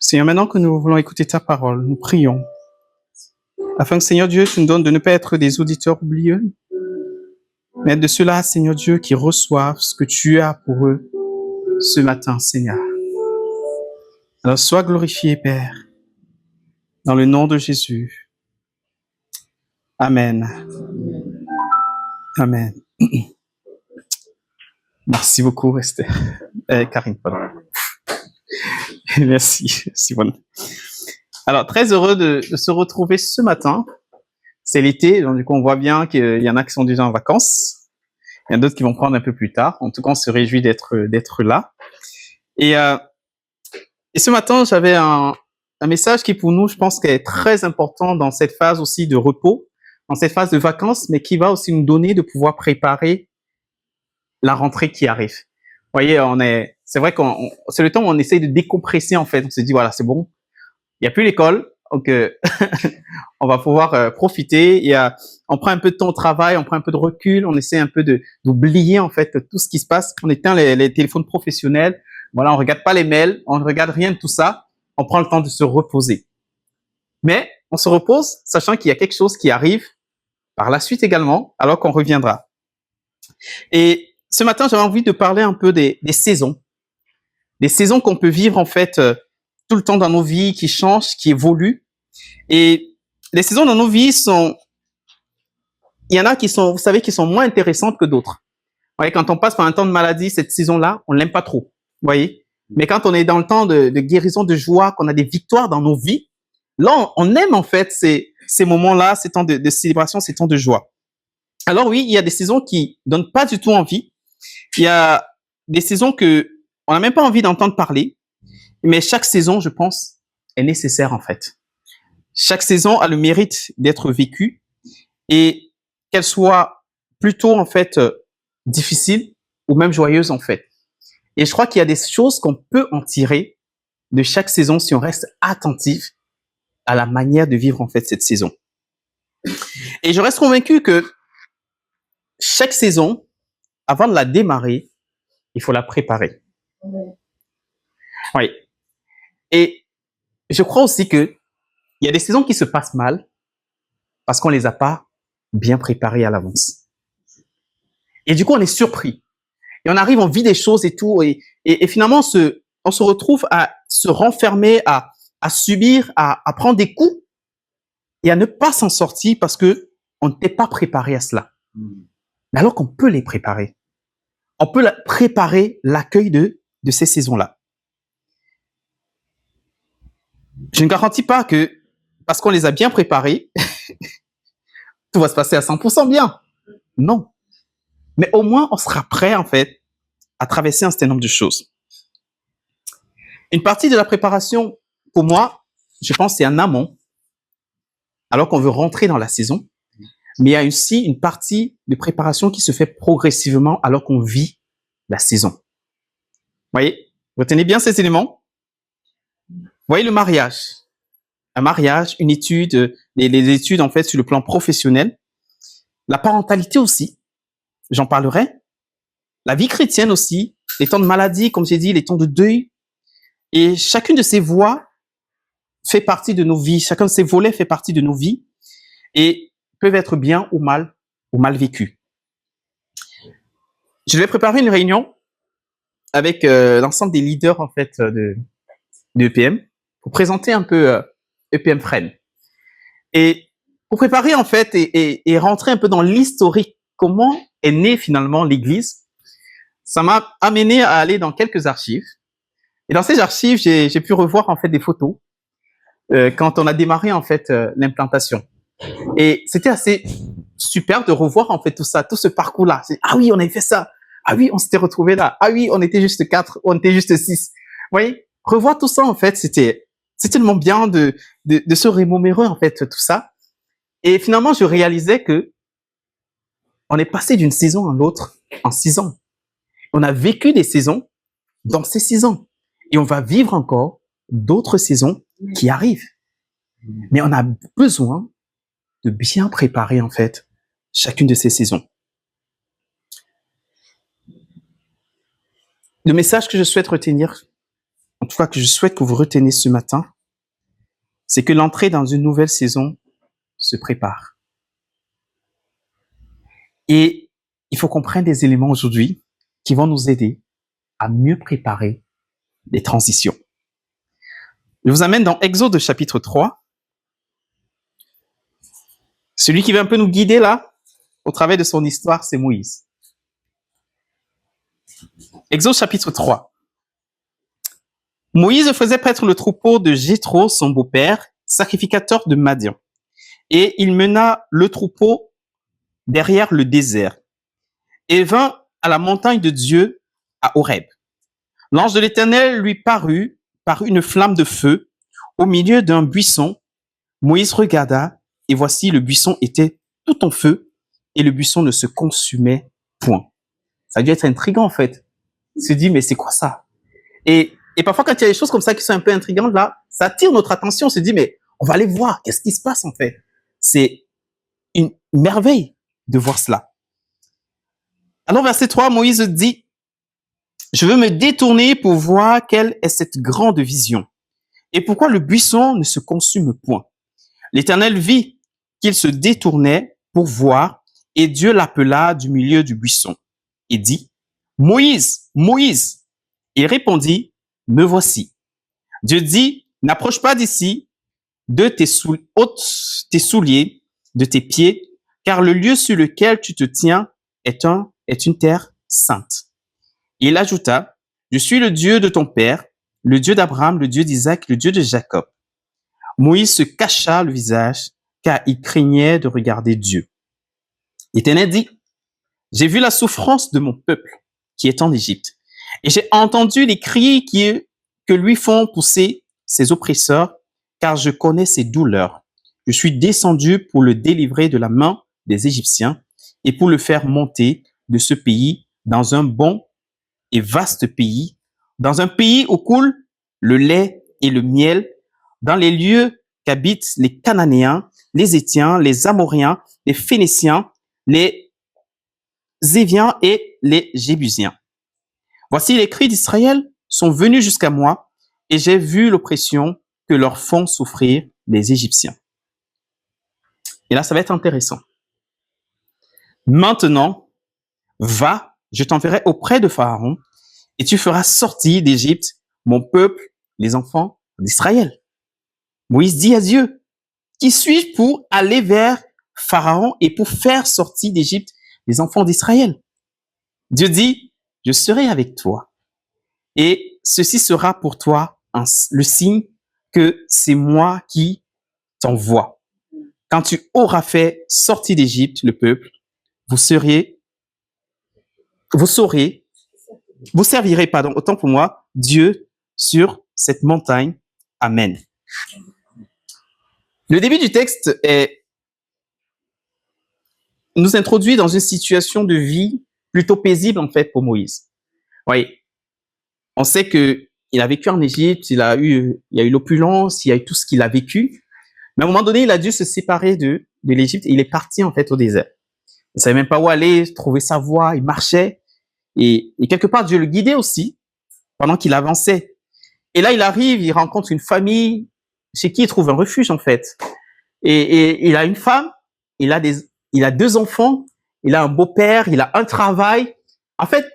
Seigneur, maintenant que nous voulons écouter ta parole, nous prions, afin que, Seigneur Dieu, tu nous donnes de ne pas être des auditeurs oublieux, mais de ceux-là, Seigneur Dieu, qui reçoivent ce que tu as pour eux ce matin, Seigneur. Alors, sois glorifié, Père, dans le nom de Jésus. Amen. Amen. Merci beaucoup, Esther. Karine, pardon. Merci, Simone. Alors, très heureux de se retrouver ce matin. C'est l'été, donc du coup, on voit bien qu'il y en a qui sont déjà en vacances. Il y en a d'autres qui vont prendre un peu plus tard. En tout cas, on se réjouit d'être là. Et ce matin, j'avais un message qui, pour nous, je pense, est très important dans cette phase aussi de repos, dans cette phase de vacances, mais qui va aussi nous donner de pouvoir préparer la rentrée qui arrive. Vous voyez, c'est vrai c'est le temps où on essaye de décompresser, en fait. On se dit, voilà, c'est bon. Il n'y a plus l'école. Donc, on va pouvoir profiter. On prend un peu de temps au travail, on prend un peu de recul, on essaie un peu d'oublier, en fait, tout ce qui se passe. On éteint les téléphones professionnels. Voilà, on regarde pas les mails, on ne regarde rien de tout ça. On prend le temps de se reposer. Mais on se repose, sachant qu'il y a quelque chose qui arrive par la suite également, alors qu'on reviendra. Et ce matin, j'avais envie de parler un peu des saisons. Des saisons qu'on peut vivre, en fait, tout le temps dans nos vies, qui changent, qui évoluent. Et les saisons dans nos vies il y en a qui sont, vous savez, qui sont moins intéressantes que d'autres. Vous voyez, quand on passe par un temps de maladie, cette saison-là, on l'aime pas trop. Vous voyez? Mais quand on est dans le temps de guérison, de joie, qu'on a des victoires dans nos vies, là, on aime, en fait, ces moments-là, ces temps de célébration, ces temps de joie. Alors oui, il y a des saisons qui donnent pas du tout envie. Il y a des saisons on n'a même pas envie d'entendre parler. Mais chaque saison, je pense, est nécessaire, en fait. Chaque saison a le mérite d'être vécue et qu'elle soit plutôt, en fait, difficile ou même joyeuse, en fait. Et je crois qu'il y a des choses qu'on peut en tirer de chaque saison si on reste attentif à la manière de vivre, en fait, cette saison. Et je reste convaincu que chaque saison, avant de la démarrer, il faut la préparer. Oui. Et je crois aussi que il y a des saisons qui se passent mal parce qu'on les a pas bien préparées à l'avance. Et du coup, on est surpris. Et on arrive, on vit des choses et tout. Et finalement, on se retrouve à se renfermer, à subir, à prendre des coups et à ne pas s'en sortir parce que on n'était pas préparé à cela. Mais alors qu'on peut les préparer. On peut préparer l'accueil de ces saisons-là. Je ne garantis pas que parce qu'on les a bien préparés, tout va se passer à 100% bien. Non. Mais au moins, on sera prêt, en fait, à traverser un certain nombre de choses. Une partie de la préparation, pour moi, je pense, c'est en amont, alors qu'on veut rentrer dans la saison. Mais il y a aussi une partie de préparation qui se fait progressivement alors qu'on vit la saison. Vous voyez, retenez bien ces éléments. Vous voyez le mariage. Un mariage, une étude, les études, en fait, sur le plan professionnel. La parentalité aussi, j'en parlerai. La vie chrétienne aussi, les temps de maladie, comme j'ai dit, les temps de deuil. Et chacune de ces voies fait partie de nos vies. Chacun de ces volets fait partie de nos vies et peuvent être bien ou mal vécus. Je vais préparer une réunion avec l'ensemble des leaders, en fait, de EPM pour présenter un peu EPM Fresnes. Et pour préparer, en fait, et rentrer un peu dans l'historique, comment est née finalement l'Église, ça m'a amené à aller dans quelques archives. Et dans ces archives, j'ai pu revoir, en fait, des photos quand on a démarré, en fait, l'implantation. Et c'était assez super de revoir, en fait, tout ça, tout ce parcours-là. Ah oui, on avait fait ça. Ah oui, on s'était retrouvés là. Ah oui, on était juste 4, on était juste 6. Vous voyez, revoir tout ça, en fait, c'est tellement bien de se remémorer, en fait, tout ça. Et finalement, je réalisais que on est passé d'une saison à l'autre en 6 ans. On a vécu des saisons dans ces 6 ans. Et on va vivre encore d'autres saisons qui arrivent. Mais on a besoin de bien préparer, en fait, chacune de ces saisons. Le message que je souhaite retenir en tout cas que je souhaite que vous reteniez ce matin, c'est que l'entrée dans une nouvelle saison se prépare. Et il faut qu'on prenne des éléments aujourd'hui qui vont nous aider à mieux préparer les transitions. Je vous amène dans Exode chapitre 3. Celui qui va un peu nous guider là, au travers de son histoire, c'est Moïse. Exode chapitre 3. Moïse faisait paître le troupeau de Jéthro, son beau-père, sacrificateur de Madian. Et il mena le troupeau derrière le désert et vint à la montagne de Dieu à Horeb. L'ange de l'Éternel lui parut par une flamme de feu au milieu d'un buisson. Moïse regarda et voici le buisson était tout en feu et le buisson ne se consumait point. Ça a dû être intriguant en fait. Il se dit mais c'est quoi ça? Et parfois quand il y a des choses comme ça qui sont un peu intrigantes là, ça attire notre attention. On se dit mais on va aller voir qu'est-ce qui se passe en fait. C'est une merveille de voir cela. Alors verset 3, Moïse dit: je veux me détourner pour voir quelle est cette grande vision et pourquoi le buisson ne se consume point. L'Éternel vit qu'il se détournait pour voir et Dieu l'appela du milieu du buisson et dit: Moïse, Moïse. Il répondit: me voici. Dieu dit: n'approche pas d'ici, de ôte tes souliers de tes pieds, car le lieu sur lequel tu te tiens est une terre sainte. Et il ajouta: je suis le Dieu de ton père, le Dieu d'Abraham, le Dieu d'Isaac, le Dieu de Jacob. Moïse se cacha le visage, car il craignait de regarder Dieu. L'Éternel dit: j'ai vu la souffrance de mon peuple qui est en Égypte, et j'ai entendu les cris que lui font pousser ses oppresseurs, car je connais ses douleurs. Je suis descendu pour le délivrer de la main des Égyptiens et pour le faire monter de ce pays dans un bon et vaste pays, dans un pays où coule le lait et le miel, dans les lieux qu'habitent les Cananéens, les Hétiens, les Amoriens, les Phéniciens, les Éviens et les Jébusiens. Voici les cris d'Israël sont venus jusqu'à moi et j'ai vu l'oppression que leur font souffrir les Égyptiens. Et là, ça va être intéressant. Maintenant, va, je t'enverrai auprès de Pharaon et tu feras sortir d'Égypte mon peuple, les enfants d'Israël. Moïse dit à Dieu: qui suis-je pour aller vers Pharaon et pour faire sortir d'Égypte les enfants d'Israël? Dieu dit: je serai avec toi et ceci sera pour toi le signe que c'est moi qui t'envoie. Quand tu auras fait sortir d'Égypte le peuple, vous servirez, autant pour moi, Dieu sur cette montagne. Amen. Le début du texte nous introduit dans une situation de vie plutôt paisible en fait pour Moïse. Oui, on sait que il a vécu en Égypte, il y a eu l'opulence, il y a eu tout ce qu'il a vécu. Mais à un moment donné, il a dû se séparer de l'Égypte et il est parti en fait au désert. Il ne savait même pas où aller, trouver sa voie, il marchait. Et quelque part, Dieu le guidait aussi pendant qu'il avançait. Et là, il arrive, il rencontre une famille chez qui il trouve un refuge en fait. Et il a une femme, il a 2 enfants, il a un beau-père, il a un travail. En fait,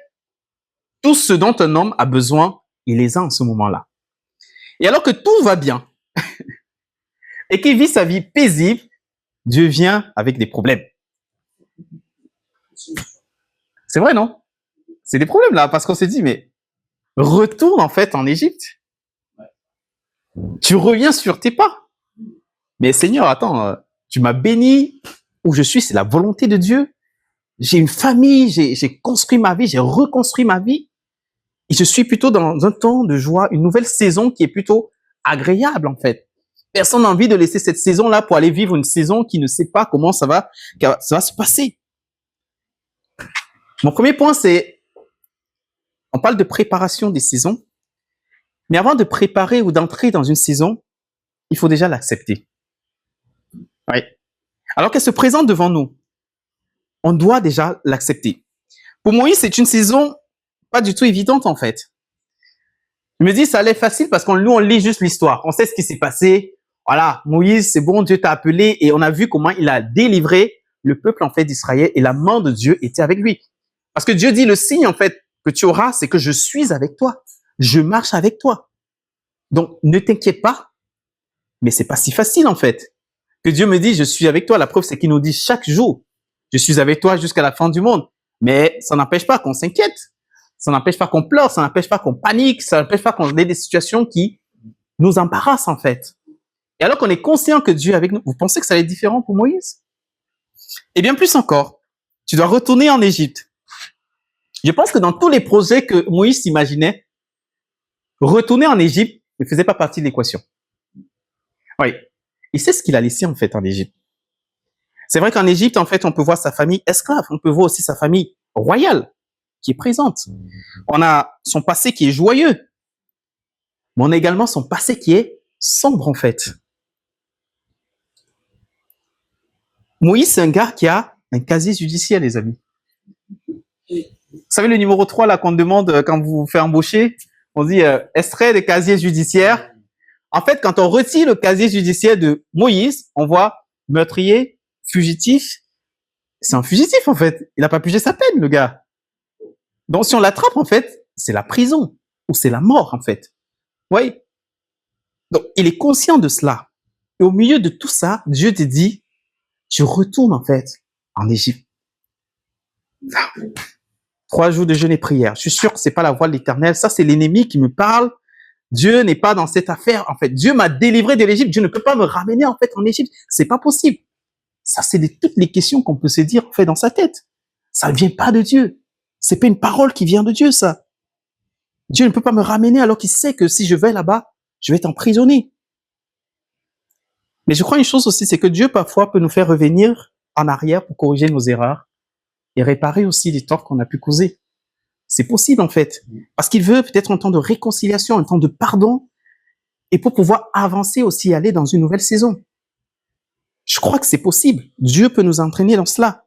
tout ce dont un homme a besoin, il les a en ce moment-là. Et alors que tout va bien et qu'il vit sa vie paisible, Dieu vient avec des problèmes. C'est vrai, non? C'est des problèmes là, parce qu'on s'est dit, mais retourne en fait en Égypte. Tu reviens sur tes pas. Mais Seigneur, attends, tu m'as béni, où je suis, c'est la volonté de Dieu. J'ai une famille, j'ai construit ma vie, j'ai reconstruit ma vie. Et je suis plutôt dans un temps de joie, une nouvelle saison qui est plutôt agréable en fait. Personne n'a envie de laisser cette saison-là pour aller vivre une saison qui ne sait pas comment ça va se passer. Mon premier point, c'est, on parle de préparation des saisons, mais avant de préparer ou d'entrer dans une saison, il faut déjà l'accepter. Oui. Alors qu'elle se présente devant nous, on doit déjà l'accepter. Pour Moïse, c'est une saison pas du tout évidente en fait. Je me dis, ça allait facile parce qu'on nous, on lit juste l'histoire. On sait ce qui s'est passé. Voilà, Moïse, c'est bon, Dieu t'a appelé et on a vu comment il a délivré le peuple, en fait, d'Israël et la main de Dieu était avec lui. Parce que Dieu dit, le signe, en fait, que tu auras, c'est que je suis avec toi. Je marche avec toi. Donc, ne t'inquiète pas. Mais c'est pas si facile, en fait. Que Dieu me dit, je suis avec toi. La preuve, c'est qu'il nous dit chaque jour, je suis avec toi jusqu'à la fin du monde. Mais ça n'empêche pas qu'on s'inquiète. Ça n'empêche pas qu'on pleure. Ça n'empêche pas qu'on panique. Ça n'empêche pas qu'on ait des situations qui nous embarrassent, en fait. Et alors qu'on est conscient que Dieu est avec nous, vous pensez que ça va être différent pour Moïse? Et bien plus encore, tu dois retourner en Égypte. Je pense que dans tous les projets que Moïse imaginait, retourner en Égypte ne faisait pas partie de l'équation. Oui. Et c'est ce qu'il a laissé, en fait, en Égypte. C'est vrai qu'en Égypte, en fait, on peut voir sa famille esclave. On peut voir aussi sa famille royale qui est présente. On a son passé qui est joyeux. Mais on a également son passé qui est sombre, en fait. Moïse, c'est un gars qui a un casier judiciaire, les amis. Vous savez, le numéro 3, là, qu'on demande quand vous vous faites embaucher, on dit extrait de casier judiciaire. En fait, quand on retire le casier judiciaire de Moïse, on voit meurtrier, fugitif. C'est un fugitif, en fait. Il n'a pas purgé sa peine, le gars. Donc, si on l'attrape, en fait, c'est la prison ou c'est la mort, en fait. Vous voyez? Donc, il est conscient de cela. Et au milieu de tout ça, Dieu te dit, tu retournes, en fait, en Égypte. 3 jours de jeûne et prière. Je suis sûr que c'est pas la voix de l'Éternel. Ça, c'est l'ennemi qui me parle. Dieu n'est pas dans cette affaire. En fait, Dieu m'a délivré de l'Égypte. Dieu ne peut pas me ramener, en fait, en Égypte. C'est pas possible. Ça, c'est toutes les questions qu'on peut se dire, en fait, dans sa tête. Ça ne vient pas de Dieu. C'est pas une parole qui vient de Dieu, ça. Dieu ne peut pas me ramener alors qu'il sait que si je vais là-bas, je vais être emprisonné. Mais je crois une chose aussi, c'est que Dieu, parfois, peut nous faire revenir en arrière pour corriger nos erreurs et réparer aussi les torts qu'on a pu causer. C'est possible, en fait. Parce qu'il veut peut-être un temps de réconciliation, un temps de pardon, et pour pouvoir avancer aussi, aller dans une nouvelle saison. Je crois que c'est possible. Dieu peut nous entraîner dans cela.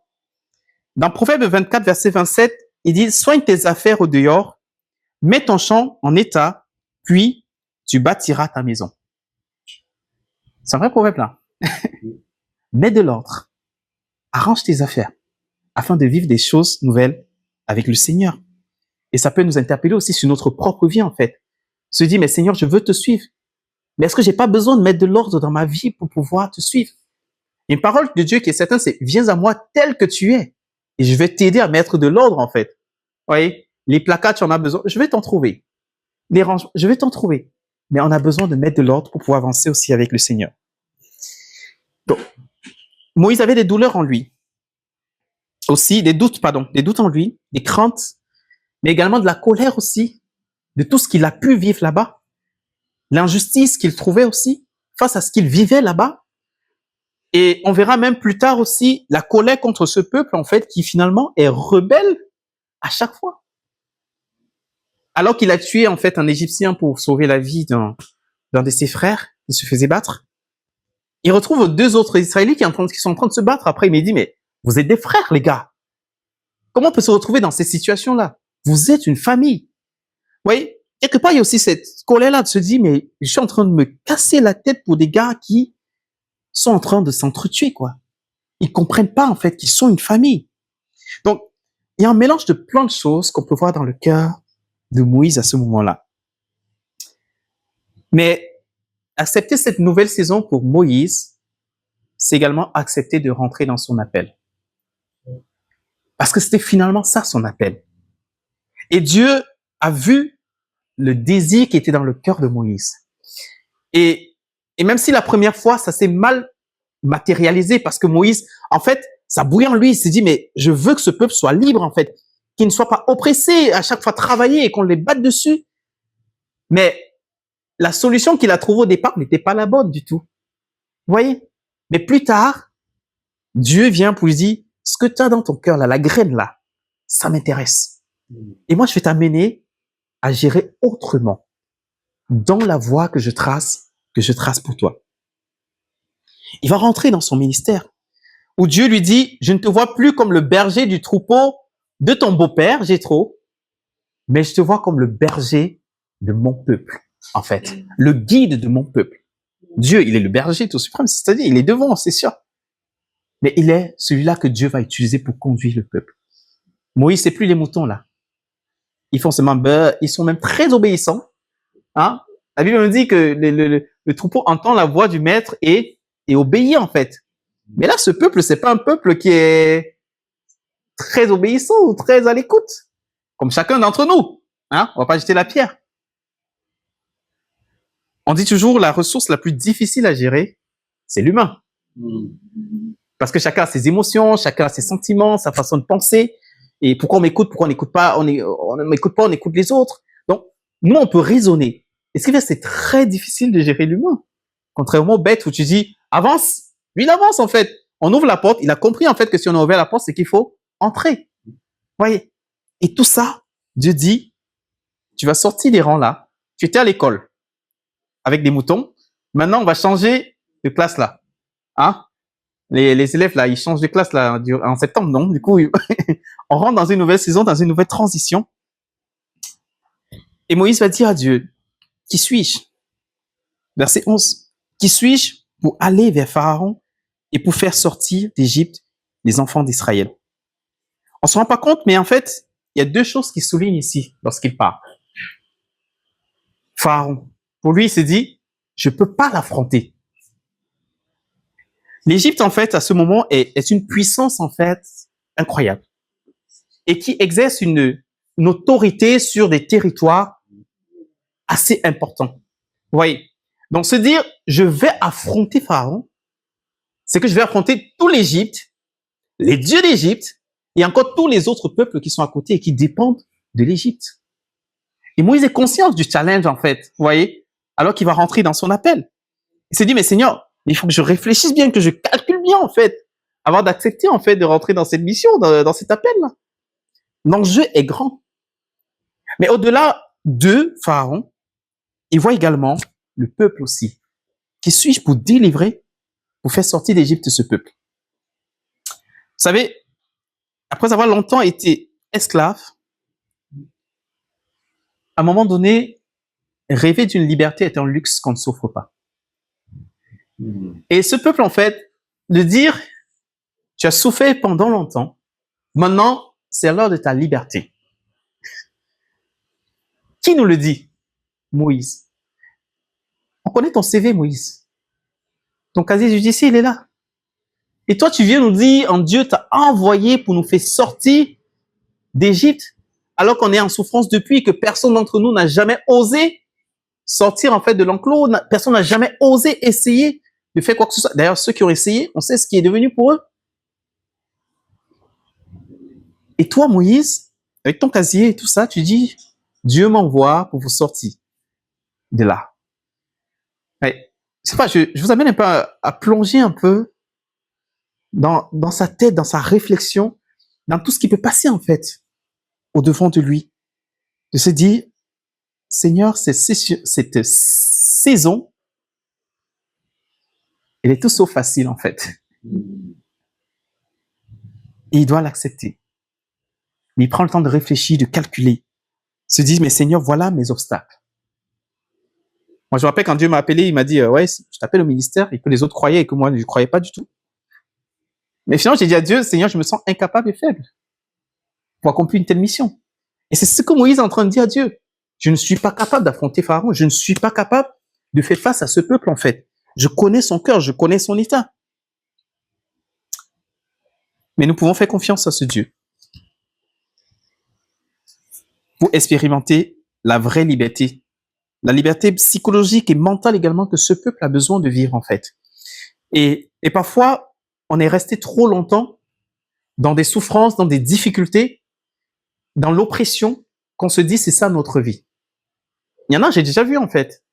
Dans Proverbe 24, verset 27, il dit, soigne tes affaires au dehors, mets ton champ en état, puis tu bâtiras ta maison. C'est un vrai proverbe, là. Mets de l'ordre. Arrange tes affaires afin de vivre des choses nouvelles avec le Seigneur. Et ça peut nous interpeller aussi sur notre propre vie, en fait. Se dire, mais Seigneur, je veux te suivre. Mais est-ce que j'ai pas besoin de mettre de l'ordre dans ma vie pour pouvoir te suivre? Une parole de Dieu qui est certaine, c'est, viens à moi tel que tu es. Et je vais t'aider à mettre de l'ordre, en fait. Vous voyez? Les placards, tu en as besoin. Je vais t'en trouver. Les rangements, je vais t'en trouver. Mais on a besoin de mettre de l'ordre pour pouvoir avancer aussi avec le Seigneur. Donc, Moïse avait des douleurs en lui. Aussi, des doutes en lui, des craintes, mais également de la colère aussi, de tout ce qu'il a pu vivre là-bas, l'injustice qu'il trouvait aussi, face à ce qu'il vivait là-bas. Et on verra même plus tard aussi la colère contre ce peuple, en fait, qui finalement est rebelle à chaque fois. Alors qu'il a tué, en fait, un Égyptien pour sauver la vie d'un de ses frères qui se faisait battre, il retrouve 2 autres Israélites qui sont en train de se battre. Après, il me dit, mais vous êtes des frères, les gars. Comment on peut se retrouver dans ces situations-là? Vous êtes une famille. Vous voyez, quelque part, il y a aussi cette colère-là de se dire, mais je suis en train de me casser la tête pour des gars qui sont en train de s'entretuer, quoi. Ils comprennent pas, en fait, qu'ils sont une famille. Donc, il y a un mélange de plein de choses qu'on peut voir dans le cœur de Moïse à ce moment-là. Mais accepter cette nouvelle saison pour Moïse, c'est également accepter de rentrer dans son appel. Parce que c'était finalement ça, son appel. Et Dieu a vu le désir qui était dans le cœur de Moïse. Et même si la première fois, ça s'est mal matérialisé parce que Moïse, en fait, ça bouillait en lui. Il s'est dit, mais je veux que ce peuple soit libre, en fait, qu'il ne soit pas oppressé, à chaque fois travailler et qu'on les batte dessus. Mais la solution qu'il a trouvée au départ n'était pas la bonne du tout. Vous voyez? Mais plus tard, Dieu vient pour lui dire, ce que tu as dans ton cœur, là, la graine, là, ça m'intéresse. Et moi, je vais t'amener à gérer autrement, dans la voie que je trace pour toi. Il va rentrer dans son ministère, où Dieu lui dit, je ne te vois plus comme le berger du troupeau de ton beau-père, Jéthro, mais je te vois comme le berger de mon peuple, en fait. Le guide de mon peuple. Dieu, il est le berger tout suprême, c'est-à-dire, il est devant, c'est sûr. Mais il est celui-là que Dieu va utiliser pour conduire le peuple. Moïse, c'est plus les moutons, là. Ils font seulement beurre, ils sont même très obéissants. Hein? La Bible me dit que le troupeau entend la voix du maître et obéit, en fait. Mais là, ce peuple, c'est pas un peuple qui est très obéissant ou très à l'écoute. Comme chacun d'entre nous. Hein? On va pas jeter la pierre. On dit toujours la ressource la plus difficile à gérer, c'est l'humain. Parce que chacun a ses émotions, chacun a ses sentiments, sa façon de penser. Et pourquoi on m'écoute, pourquoi on n'écoute pas, on ne m'écoute pas, on écoute les autres. Donc, nous, on peut raisonner. Et ce qui fait, c'est très difficile de gérer l'humain. Contrairement au bête où tu dis, avance. Lui, il avance, en fait. On ouvre la porte. Il a compris, en fait, que si on a ouvert la porte, c'est qu'il faut entrer. Voyez. Et tout ça, Dieu dit, tu vas sortir des rangs là. Tu étais à l'école avec des moutons. Maintenant, on va changer de classe là. Hein? Les élèves là, ils changent de classe là en septembre, non? Du coup, on rentre dans une nouvelle saison, dans une nouvelle transition. Et Moïse va dire à Dieu, qui suis-je? Verset 11. Qui suis-je pour aller vers Pharaon et pour faire sortir d'Égypte les enfants d'Israël? On se rend pas compte, mais en fait, il y a deux choses qui soulignent ici lorsqu'il parle. Pharaon. Pour lui, il s'est dit, je peux pas l'affronter. L'Égypte, en fait, à ce moment, est une puissance, en fait, incroyable. Et qui exerce une autorité sur des territoires assez importants. Vous voyez? Donc, se dire, je vais affronter Pharaon, c'est que je vais affronter tout l'Égypte, les dieux d'Égypte, et encore tous les autres peuples qui sont à côté et qui dépendent de l'Égypte. Et Moïse est conscient du challenge, en fait, vous voyez, alors qu'il va rentrer dans son appel. Il s'est dit, mais Seigneur, il faut que je réfléchisse bien, que je calcule bien, en fait, avant d'accepter, en fait, de rentrer dans cette mission, dans cet appel-là. L'enjeu est grand. Mais au-delà de Pharaon, il voit également le peuple aussi. Qui suis-je pour délivrer, pour faire sortir d'Égypte ce peuple? Vous savez, après avoir longtemps été esclave, à un moment donné, rêver d'une liberté est un luxe qu'on ne s'offre pas. Et ce peuple, en fait, de dire, tu as souffert pendant longtemps, maintenant, c'est l'heure de ta liberté. Qui nous le dit? Moïse. On connaît ton CV, Moïse. Ton casier judiciaire, il est là. Et toi, tu viens nous dire, Dieu t'a envoyé pour nous faire sortir d'Égypte, alors qu'on est en souffrance depuis et que personne d'entre nous n'a jamais osé sortir, en fait, de l'enclos. Personne n'a jamais osé essayer de faire quoi que ce soit. D'ailleurs, ceux qui ont essayé, on sait ce qui est devenu pour eux. Et toi, Moïse, avec ton casier et tout ça, tu dis, Dieu m'envoie pour vous sortir de là. Mais, je sais pas, je vous amène un peu à plonger un peu dans sa tête, dans sa réflexion, dans tout ce qui peut passer, en fait, au-devant de lui. De se dire, Seigneur, cette saison, elle est tout sauf facile, en fait. Et il doit l'accepter. Mais il prend le temps de réfléchir, de calculer. Se dit, mais Seigneur, voilà mes obstacles. Moi, je me rappelle quand Dieu m'a appelé, il m'a dit, ouais, je t'appelle au ministère, et que les autres croyaient et que moi, je ne croyais pas du tout. Mais finalement, j'ai dit à Dieu, Seigneur, je me sens incapable et faible pour accomplir une telle mission. Et c'est ce que Moïse est en train de dire à Dieu. Je ne suis pas capable d'affronter Pharaon. Je ne suis pas capable de faire face à ce peuple, en fait. Je connais son cœur, je connais son état. Mais nous pouvons faire confiance à ce Dieu pour expérimenter la vraie liberté. La liberté psychologique et mentale également que ce peuple a besoin de vivre, en fait. Et parfois, on est resté trop longtemps dans des souffrances, dans des difficultés, dans l'oppression, qu'on se dit c'est ça notre vie. Il y en a, j'ai déjà vu, en fait,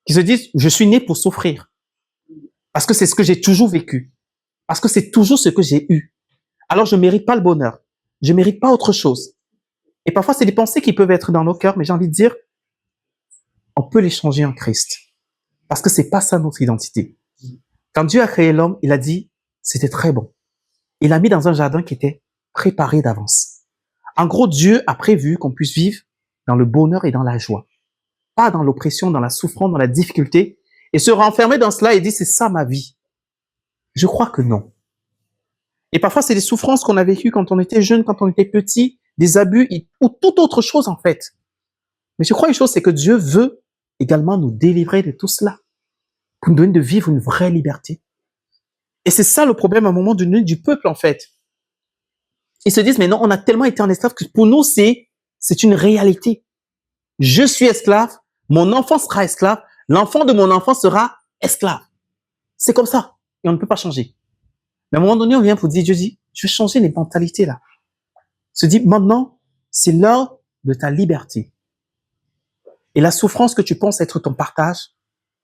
qui se disent je suis né pour souffrir. Parce que c'est ce que j'ai toujours vécu. Parce que c'est toujours ce que j'ai eu. Alors je mérite pas le bonheur. Je mérite pas autre chose. Et parfois, c'est des pensées qui peuvent être dans nos cœurs, mais j'ai envie de dire, on peut les changer en Christ. Parce que c'est pas ça notre identité. Quand Dieu a créé l'homme, il a dit, c'était très bon. Il l'a mis dans un jardin qui était préparé d'avance. En gros, Dieu a prévu qu'on puisse vivre dans le bonheur et dans la joie. pas dans l'oppression, dans la souffrance, dans la difficulté, et se renfermer dans cela et dire c'est ça ma vie. Je crois que non. Et parfois, c'est des souffrances qu'on a vécues quand on était jeune, quand on était petit, des abus ou toute autre chose en fait. Mais je crois une chose, c'est que Dieu veut également nous délivrer de tout cela, pour nous donner de vivre une vraie liberté. Et c'est ça le problème à un moment donné du peuple en fait. Ils se disent, mais non, on a tellement été en esclave que pour nous, c'est une réalité. Je suis esclave, mon enfant sera esclave, l'enfant de mon enfant sera esclave. C'est comme ça, et on ne peut pas changer. Mais à un moment donné, on vient pour dire, Dieu dit, je vais changer les mentalités là. Se dit, maintenant, c'est l'heure de ta liberté. Et la souffrance que tu penses être ton partage,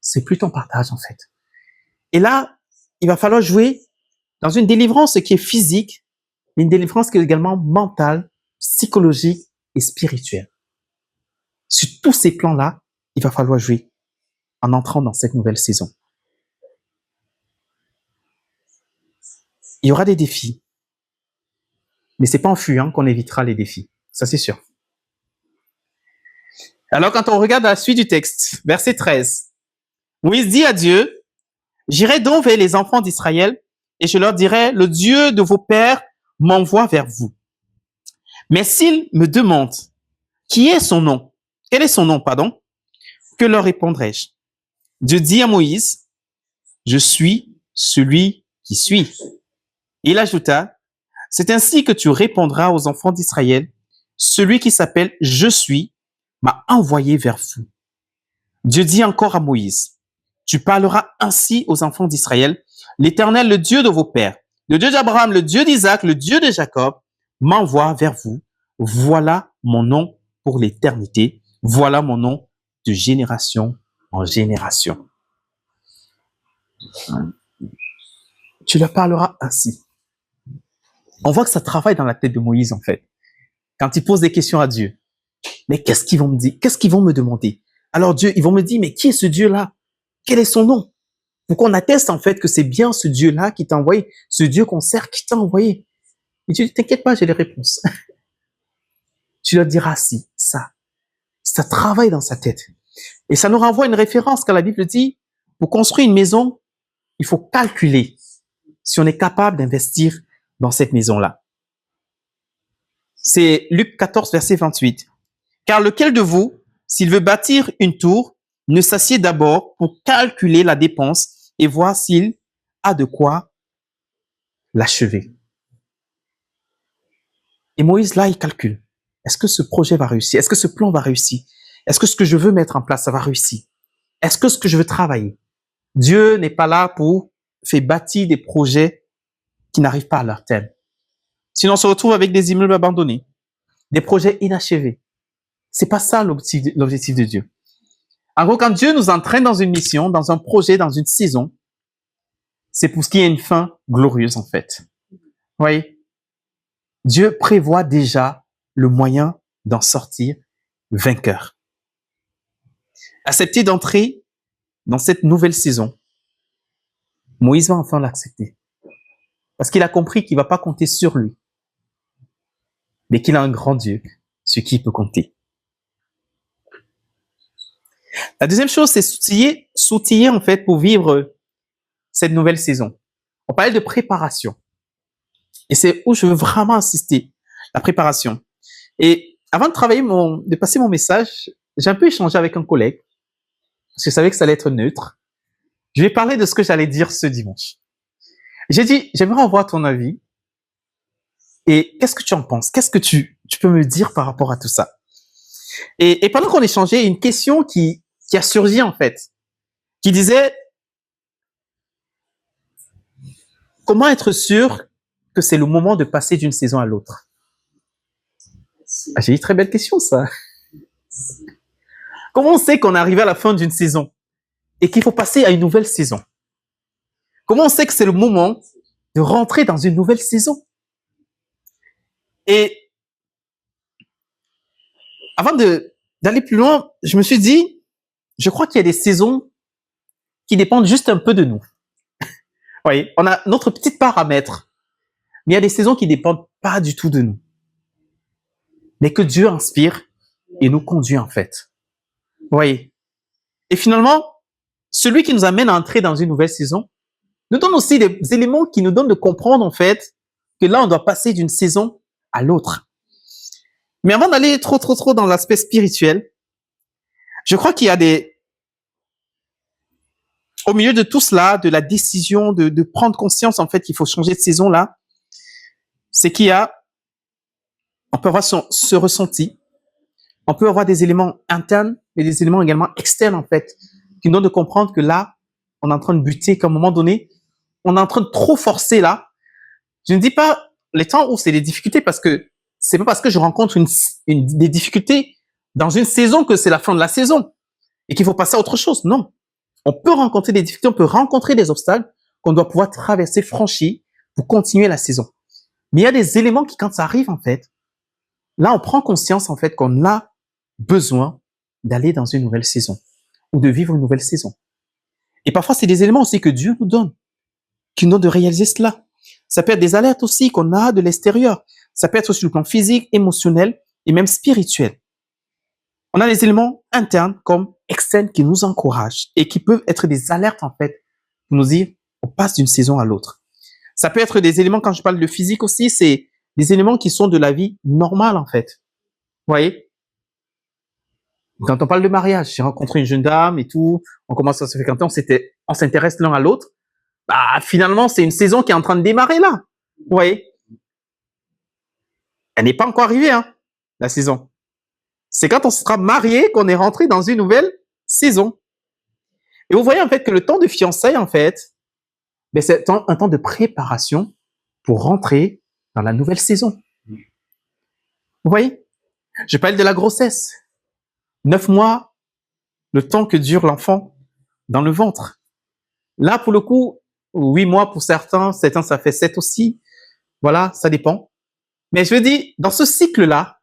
c'est plus ton partage en fait. Et là, il va falloir jouer dans une délivrance qui est physique, mais une délivrance qui est également mentale, psychologique et spirituelle. Sur tous ces plans-là, il va falloir jouer en entrant dans cette nouvelle saison. Il y aura des défis, mais c'est pas en fuyant qu'on évitera les défis. Ça, c'est sûr. Alors, quand on regarde la suite du texte, verset 13, Moïse dit à Dieu, « J'irai donc vers les enfants d'Israël et je leur dirai, le Dieu de vos pères m'envoie vers vous. Mais s'ils me demandent, qui est son nom? Quel est son nom, pardon? Que leur répondrai-je? Dieu dit à Moïse, je suis celui qui suis. Et il ajouta, c'est ainsi que tu répondras aux enfants d'Israël, celui qui s'appelle je suis m'a envoyé vers vous. Dieu dit encore à Moïse, tu parleras ainsi aux enfants d'Israël, l'Éternel, le Dieu de vos pères, le Dieu d'Abraham, le Dieu d'Isaac, le Dieu de Jacob, m'envoie vers vous. Voilà mon nom pour l'éternité. Voilà mon nom de génération en génération. Tu leur parleras ainsi. On voit que ça travaille dans la tête de Moïse, en fait. Quand il pose des questions à Dieu. Mais qu'est-ce qu'ils vont me dire? Qu'est-ce qu'ils vont me demander? Alors Dieu, ils vont me dire, mais qui est ce Dieu-là? Quel est son nom? Pour qu'on atteste, en fait, que c'est bien ce Dieu-là qui t'a envoyé, ce Dieu qu'on sert qui t'a envoyé. Et tu dis, t'inquiète pas, j'ai les réponses. Tu leur diras si, ça. Ça travaille dans sa tête. Et ça nous renvoie à une référence quand la Bible dit, pour construire une maison, il faut calculer si on est capable d'investir dans cette maison-là. C'est Luc 14, verset 28. Car lequel de vous, s'il veut bâtir une tour, ne s'assied d'abord pour calculer la dépense et voir s'il a de quoi l'achever. Et Moïse, là, il calcule. Est-ce que ce projet va réussir? Est-ce que ce plan va réussir? Est-ce que ce que je veux mettre en place, ça va réussir? Est-ce que ce que je veux travailler? Dieu n'est pas là pour faire bâtir des projets qui n'arrivent pas à leur terme. Sinon, on se retrouve avec des immeubles abandonnés, des projets inachevés. C'est pas ça l'objectif de Dieu. En gros, quand Dieu nous entraîne dans une mission, dans un projet, dans une saison, c'est pour qu'il y ait une fin glorieuse, en fait. Vous voyez? Dieu prévoit déjà le moyen d'en sortir vainqueur. Accepter d'entrer dans cette nouvelle saison, Moïse va enfin l'accepter. Parce qu'il a compris qu'il ne va pas compter sur lui, mais qu'il a un grand Dieu sur qui il peut compter. La deuxième chose, c'est s'outiller en fait pour vivre cette nouvelle saison. On parlait de préparation. Et c'est où je veux vraiment insister, la préparation. Et avant de passer mon message, j'ai un peu échangé avec un collègue, parce que je savais que ça allait être neutre. Je vais parler de ce que j'allais dire ce dimanche. J'ai dit, j'aimerais avoir ton avis. Et qu'est-ce que tu en penses? Qu'est-ce que tu peux me dire par rapport à tout ça? Et pendant qu'on échangeait, il y a une question qui a surgi en fait, qui disait, comment être sûr que c'est le moment de passer d'une saison à l'autre? Ah, j'ai dit, très belle question ça. Comment on sait qu'on est arrivé à la fin d'une saison et qu'il faut passer à une nouvelle saison? Comment on sait que c'est le moment de rentrer dans une nouvelle saison? Et avant d'aller plus loin, je me suis dit, je crois qu'il y a des saisons qui dépendent juste un peu de nous. Vous voyez, on a notre petite part à mettre, mais il y a des saisons qui dépendent pas du tout de nous, mais que Dieu inspire et nous conduit en fait. voyez. Et finalement, celui qui nous amène à entrer dans une nouvelle saison nous donne aussi des éléments qui nous donnent de comprendre, en fait, que là, on doit passer d'une saison à l'autre. Mais avant d'aller trop dans l'aspect spirituel, je crois qu'il y a au milieu de tout cela, de la décision de prendre conscience, en fait, qu'il faut changer de saison là, c'est on peut avoir ce ressenti, on peut avoir des éléments internes, mais des éléments également externes, en fait, qui nous donnent de comprendre que là, on est en train de buter, qu'à un moment donné, on est en train de trop forcer là. Je ne dis pas les temps où c'est des difficultés, parce que c'est pas parce que je rencontre des difficultés dans une saison que c'est la fin de la saison et qu'il faut passer à autre chose. Non. On peut rencontrer des difficultés, on peut rencontrer des obstacles qu'on doit pouvoir traverser, franchir pour continuer la saison. Mais il y a des éléments qui, quand ça arrive, en fait, là, on prend conscience, en fait, qu'on a besoin d'aller dans une nouvelle saison ou de vivre une nouvelle saison. Et parfois, c'est des éléments aussi que Dieu nous donne, qui nous donnent de réaliser cela. Ça peut être des alertes aussi qu'on a de l'extérieur. Ça peut être sur le plan physique, émotionnel et même spirituel. On a des éléments internes comme externes qui nous encouragent et qui peuvent être des alertes, en fait, pour nous dire on passe d'une saison à l'autre. Ça peut être des éléments, quand je parle de physique aussi, c'est des éléments qui sont de la vie normale, en fait. Vous voyez? Quand on parle de mariage, j'ai rencontré une jeune dame et tout, on commence à se fréquenter, on s'intéresse l'un à l'autre. Bah, finalement, c'est une saison qui est en train de démarrer là. Vous voyez? Elle n'est pas encore arrivée, hein, la saison. C'est quand on sera marié qu'on est rentré dans une nouvelle saison. Et vous voyez, en fait, que le temps de fiançailles, en fait, ben, c'est un temps de préparation pour rentrer dans la nouvelle saison. Vous voyez? Je parle de la grossesse. 9 mois, le temps que dure l'enfant dans le ventre. Là, pour le coup, 8 mois pour certains ça fait 7 aussi. Voilà, ça dépend. Mais je veux dire, dans ce cycle-là,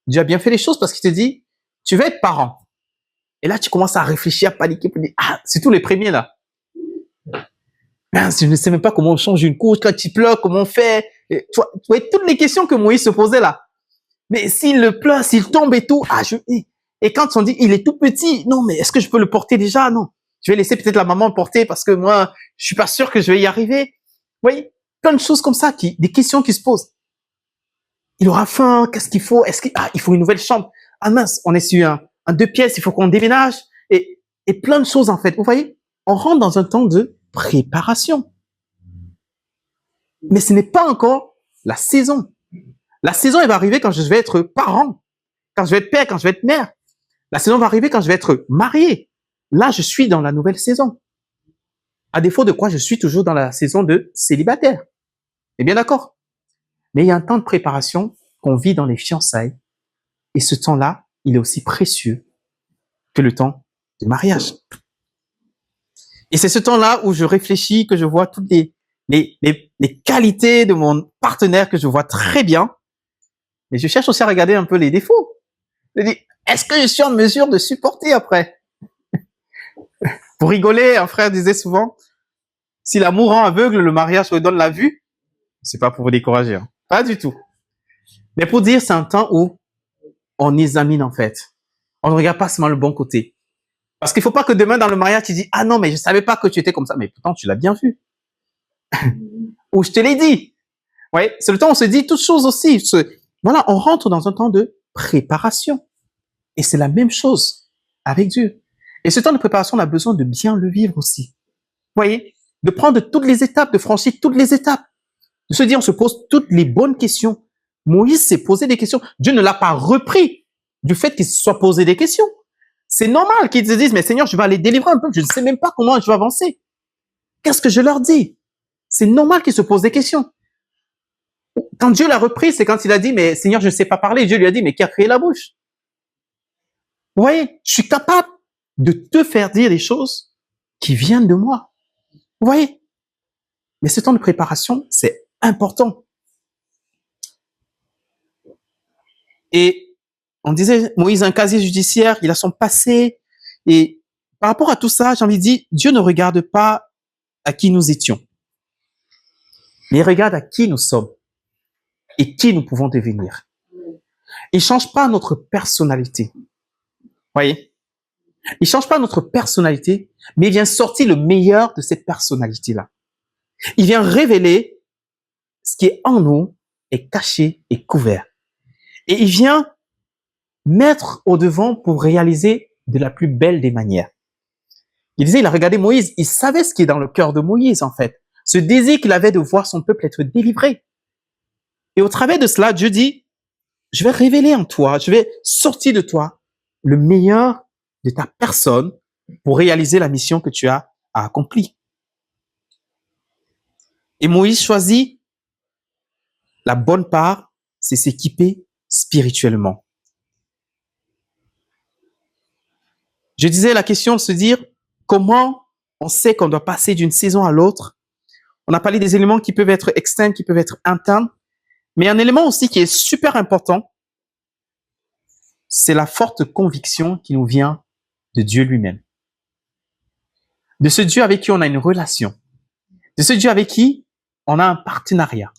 Dieu a bien fait les choses parce qu'il te dit, tu vas être parent. Et là, tu commences à réfléchir, à paniquer, pour dire, c'est tous les premiers là. Je ne sais même pas comment on change une couche, quand il pleut, comment on fait. Et, tu vois, toutes les questions que Moïse se posait là. Mais s'il le pleut, s'il tombe et tout, et quand on dit, il est tout petit, non, mais est-ce que je peux le porter déjà? Non. Je vais laisser peut-être la maman le porter parce que moi, je suis pas sûr que je vais y arriver. Vous voyez, plein de choses comme ça, des questions qui se posent. Il aura faim, qu'est-ce qu'il faut? Il faut une nouvelle chambre. Ah mince, on est sur un 2 pièces, il faut qu'on déménage. Et plein de choses, en fait. Vous voyez, on rentre dans un temps de préparation. Mais ce n'est pas encore la saison. La saison, elle va arriver quand je vais être parent, quand je vais être père, quand je vais être mère. La saison va arriver quand je vais être marié. Là, je suis dans la nouvelle saison. À défaut de quoi, je suis toujours dans la saison de célibataire. Et bien d'accord. Mais il y a un temps de préparation qu'on vit dans les fiançailles. Et ce temps-là, il est aussi précieux que le temps du mariage. Et c'est ce temps-là où je réfléchis, que je vois toutes les qualités de mon partenaire que je vois très bien. Mais je cherche aussi à regarder un peu les défauts. Je dis, est-ce que je suis en mesure de supporter après? Pour rigoler, un frère disait souvent, si l'amour rend aveugle, le mariage redonne la vue. C'est pas pour vous décourager, hein. Pas du tout. Mais pour dire, c'est un temps où on examine, en fait. On ne regarde pas seulement le bon côté. Parce qu'il faut pas que demain, dans le mariage, tu dis, ah non, mais je savais pas que tu étais comme ça. Mais pourtant, tu l'as bien vu. Ou je te l'ai dit. Ouais, c'est le temps où on se dit toutes choses aussi. Voilà, on rentre dans un temps de préparation. Et c'est la même chose avec Dieu. Et ce temps de préparation, on a besoin de bien le vivre aussi. Vous voyez, de prendre toutes les étapes, de franchir toutes les étapes. De se dire, on se pose toutes les bonnes questions. Moïse s'est posé des questions. Dieu ne l'a pas repris du fait qu'il se soit posé des questions. C'est normal qu'ils se disent, mais Seigneur, je vais aller délivrer un peuple, je ne sais même pas comment je vais avancer. Qu'est-ce que je leur dis? C'est normal qu'ils se posent des questions. Quand Dieu l'a repris, c'est quand il a dit, mais Seigneur, je ne sais pas parler. Dieu lui a dit, mais qui a créé la bouche? Vous voyez, je suis capable de te faire dire des choses qui viennent de moi. Vous voyez? Mais ce temps de préparation, c'est important. Et on disait, Moïse a un casier judiciaire, il a son passé. Et par rapport à tout ça, j'ai envie de dire, Dieu ne regarde pas à qui nous étions, mais il regarde à qui nous sommes et qui nous pouvons devenir. Il ne change pas notre personnalité. Vous voyez? Il change pas notre personnalité, mais il vient sortir le meilleur de cette personnalité-là. Il vient révéler ce qui est en nous, est caché et couvert. Et il vient mettre au devant pour réaliser de la plus belle des manières. Il disait, il a regardé Moïse, il savait ce qui est dans le cœur de Moïse, en fait. Ce désir qu'il avait de voir son peuple être délivré. Et au travers de cela, Dieu dit, je vais révéler en toi, je vais sortir de toi le meilleur de ta personne pour réaliser la mission que tu as accomplie. Et Moïse choisit la bonne part, c'est s'équiper spirituellement. Je disais, la question de se dire, comment on sait qu'on doit passer d'une saison à l'autre? On a parlé des éléments qui peuvent être externes, qui peuvent être internes, mais un élément aussi qui est super important, c'est la forte conviction qui nous vient de Dieu lui-même. De ce Dieu avec qui on a une relation. De ce Dieu avec qui on a un partenariat.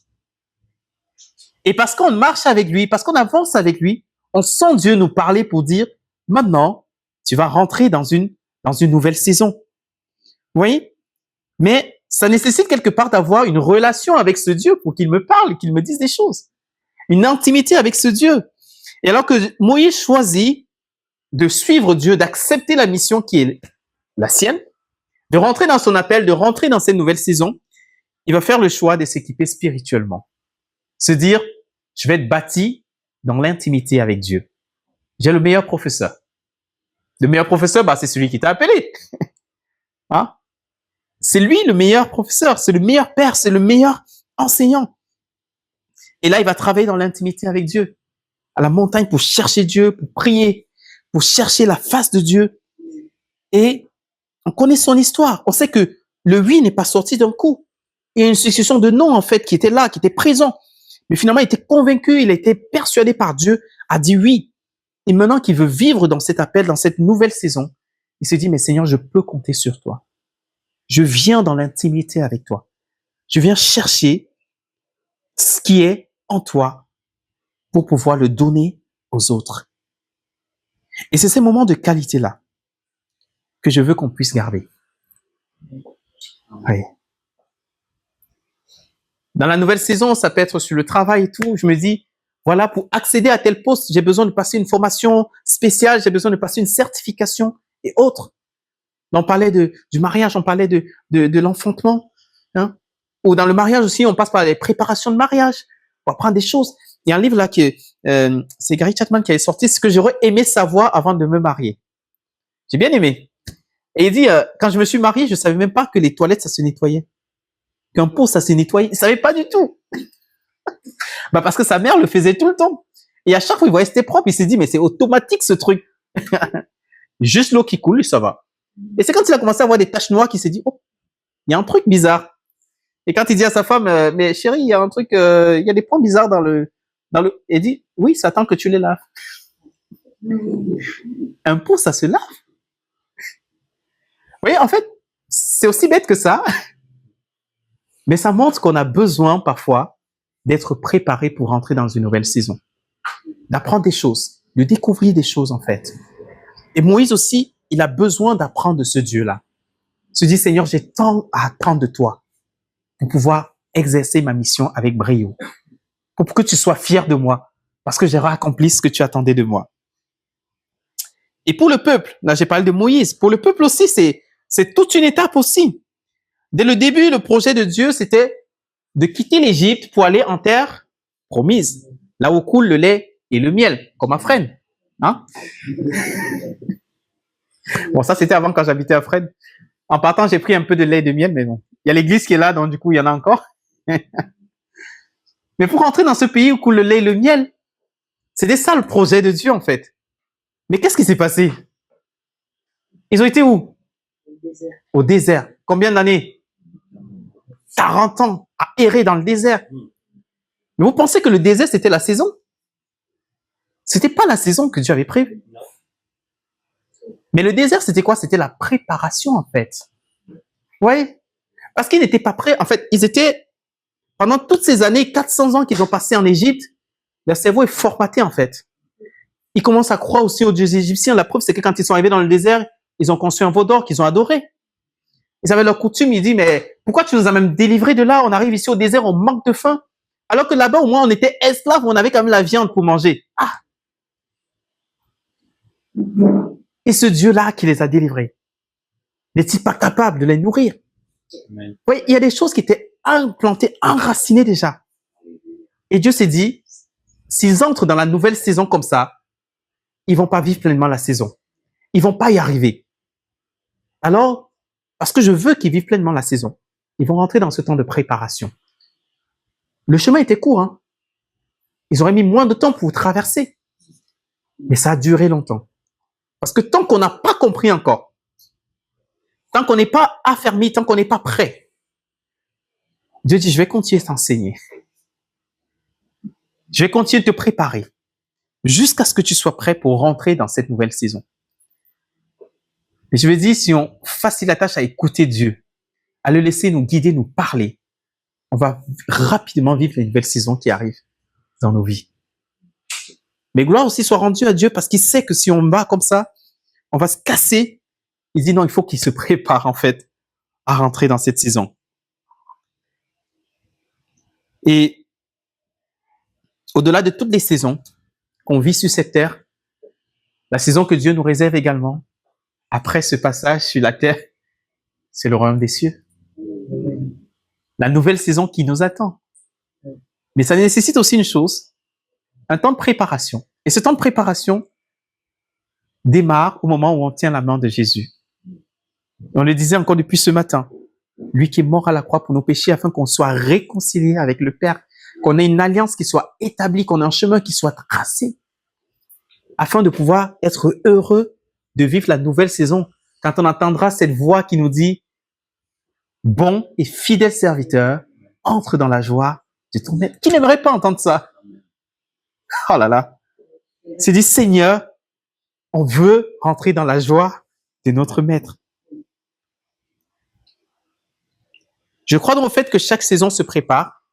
Et parce qu'on marche avec lui, parce qu'on avance avec lui, on sent Dieu nous parler pour dire, maintenant, tu vas rentrer dans une nouvelle saison. Vous voyez? Mais ça nécessite quelque part d'avoir une relation avec ce Dieu pour qu'il me parle, qu'il me dise des choses. Une intimité avec ce Dieu. Et alors que Moïse choisit de suivre Dieu, d'accepter la mission qui est la sienne, de rentrer dans son appel, de rentrer dans cette nouvelle saison, il va faire le choix de s'équiper spirituellement. Se dire, je vais être bâti dans l'intimité avec Dieu. J'ai le meilleur professeur. Le meilleur professeur, c'est celui qui t'a appelé. Hein? C'est lui le meilleur professeur, c'est le meilleur père, c'est le meilleur enseignant. Et là, il va travailler dans l'intimité avec Dieu, à la montagne pour chercher Dieu, pour prier, pour chercher la face de Dieu. Et on connaît son histoire. On sait que le oui n'est pas sorti d'un coup. Il y a une succession de noms, en fait, qui étaient là, qui étaient présents. Mais finalement, il était convaincu, il a été persuadé par Dieu, a dit oui. Et maintenant qu'il veut vivre dans cet appel, dans cette nouvelle saison, il se dit, mais Seigneur, je peux compter sur toi. Je viens dans l'intimité avec toi. Je viens chercher ce qui est en toi pour pouvoir le donner aux autres. Et c'est ces moments de qualité-là que je veux qu'on puisse garder. Oui. Dans la nouvelle saison, ça peut être sur le travail et tout. Je me dis, voilà, pour accéder à tel poste, j'ai besoin de passer une formation spéciale, j'ai besoin de passer une certification et autres. On parlait du mariage, on parlait de l'enfantement. Hein? Ou dans le mariage aussi, on passe par les préparations de mariage pour apprendre des choses. Il y a un livre là que c'est Gary Chapman qui avait sorti, ce que j'aurais aimé savoir avant de me marier. J'ai bien aimé. Et il dit, quand je me suis marié, je savais même pas que les toilettes, ça se nettoyait. Qu'un pot, ça se nettoyait. Il savait pas du tout. Parce que sa mère le faisait tout le temps. Et à chaque fois, il voyait c'était propre, il s'est dit, mais c'est automatique ce truc. Juste l'eau qui coule, ça va. Et c'est quand il a commencé à avoir des taches noires qu'il s'est dit, oh, il y a un truc bizarre. Et quand il dit à sa femme, mais chérie, il y a un truc, il y a des points bizarres dans le, il dit, oui, ça attend que tu les laves. Un pot, ça se lave. Vous voyez, en fait, c'est aussi bête que ça. Mais ça montre qu'on a besoin parfois d'être préparé pour rentrer dans une nouvelle saison. D'apprendre des choses, de découvrir des choses en fait. Et Moïse aussi, il a besoin d'apprendre de ce Dieu-là. Se dit, Seigneur, j'ai tant à apprendre de toi pour pouvoir exercer ma mission avec brio. Pour que tu sois fier de moi, parce que j'aurai accompli ce que tu attendais de moi. Et pour le peuple, là j'ai parlé de Moïse, pour le peuple aussi, c'est toute une étape aussi. Dès le début, le projet de Dieu, c'était de quitter l'Égypte pour aller en terre promise, là où coule le lait et le miel, comme à Fresnes. Hein? Bon, ça c'était avant quand j'habitais à Fresnes. En partant, j'ai pris un peu de lait et de miel, mais bon. Il y a l'église qui est là, donc du coup, il y en a encore. Mais pour rentrer dans ce pays où coule le lait et le miel, c'était ça le projet de Dieu, en fait. Mais qu'est-ce qui s'est passé? Ils ont été où? Au désert. Combien d'années? 40 ans à errer dans le désert. Mais vous pensez que le désert, c'était la saison? C'était pas la saison que Dieu avait prévue. Mais le désert, c'était quoi? C'était la préparation, en fait. Vous voyez? Parce qu'ils n'étaient pas prêts. En fait, ils étaient, pendant toutes ces années, 400 ans qu'ils ont passé en Égypte, leur cerveau est formaté, en fait. Ils commencent à croire aussi aux dieux égyptiens. La preuve, c'est que quand ils sont arrivés dans le désert, Ils ont construit un veau d'or qu'ils ont adoré. Ils avaient leur coutume, ils disent, mais pourquoi tu nous as même délivrés de là? On arrive ici au désert, on manque de faim. Alors que là-bas, au moins, on était esclaves, on avait quand même la viande pour manger. Ah! Et ce Dieu-là qui les a délivrés, n'est-il pas capable de les nourrir? Amen. Oui, il y a des choses qui étaient implantées, enracinées déjà. Et Dieu s'est dit, s'ils entrent dans la nouvelle saison comme ça, ils vont pas vivre pleinement la saison. Ils vont pas y arriver. Alors, parce que je veux qu'ils vivent pleinement la saison, ils vont rentrer dans ce temps de préparation. Le chemin était court, hein. Ils auraient mis moins de temps pour traverser. Mais ça a duré longtemps. Parce que tant qu'on n'a pas compris encore, tant qu'on n'est pas affermi, tant qu'on n'est pas prêt, Dieu dit, je vais continuer à t'enseigner. Je vais continuer de te préparer jusqu'à ce que tu sois prêt pour rentrer dans cette nouvelle saison. Et je veux dire, si on facilite la tâche à écouter Dieu, à le laisser nous guider, nous parler, on va rapidement vivre les nouvelles saisons qui arrivent dans nos vies. Mais gloire aussi soit rendue à Dieu parce qu'il sait que si on va comme ça, on va se casser. Il dit non, il faut qu'il se prépare en fait à rentrer dans cette saison. Et au-delà de toutes les saisons qu'on vit sur cette terre, la saison que Dieu nous réserve également, après ce passage sur la terre, c'est le royaume des cieux. La nouvelle saison qui nous attend. Mais ça nécessite aussi une chose, un temps de préparation. Et ce temps de préparation démarre au moment où on tient la main de Jésus. On le disait encore depuis ce matin, lui qui est mort à la croix pour nos péchés afin qu'on soit réconcilié avec le Père, qu'on ait une alliance qui soit établie, qu'on ait un chemin qui soit tracé, afin de pouvoir être heureux de vivre la nouvelle saison quand on entendra cette voix qui nous dit « Bon et fidèle serviteur, entre dans la joie de ton maître. » Qui n'aimerait pas entendre ça? Oh là là. C'est dit « Seigneur, on veut rentrer dans la joie de notre maître. » Je crois dans le fait que chaque saison se prépare.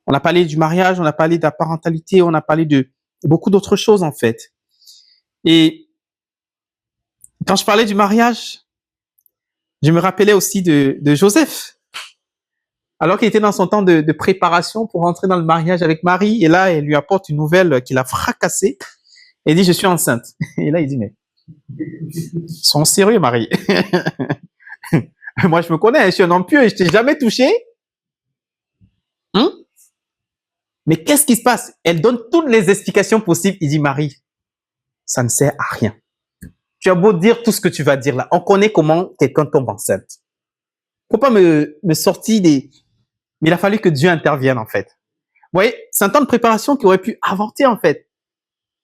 On a parlé du mariage, on a parlé de la parentalité, on a parlé de beaucoup d'autres choses en fait. Et quand je parlais du mariage, je me rappelais aussi de Joseph. Alors qu'il était dans son temps de préparation pour rentrer dans le mariage avec Marie, et là, elle lui apporte une nouvelle qui l'a fracassé. Et dit, je suis enceinte. Et là, il dit, mais, sois sérieux, Marie. Moi, je me connais, je suis un homme pieux et je t'ai jamais touché. Hein? Mais qu'est-ce qui se passe? Elle donne toutes les explications possibles. Il dit, Marie, ça ne sert à rien. Tu as beau dire tout ce que tu vas dire là. On connaît comment quelqu'un tombe enceinte. Faut pas me sortir des... Mais il a fallu que Dieu intervienne, en fait. Vous voyez, c'est un temps de préparation qui aurait pu avorter, en fait.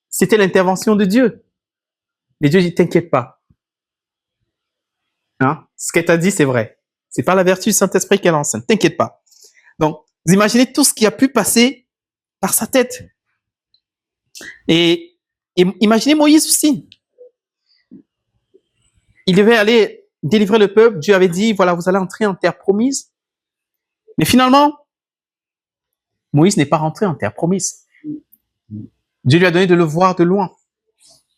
C'était l'intervention de Dieu. Mais Dieu dit, t'inquiète pas. Hein? Ce qu'elle t'a dit, c'est vrai. C'est pas la vertu du Saint-Esprit qu'elle enseigne. T'inquiète pas. Donc, vous imaginez tout ce qui a pu passer par sa tête. Et imaginez Moïse aussi. Il devait aller délivrer le peuple. Dieu avait dit, voilà, vous allez entrer en terre promise. Mais finalement, Moïse n'est pas rentré en terre promise. Dieu lui a donné de le voir de loin,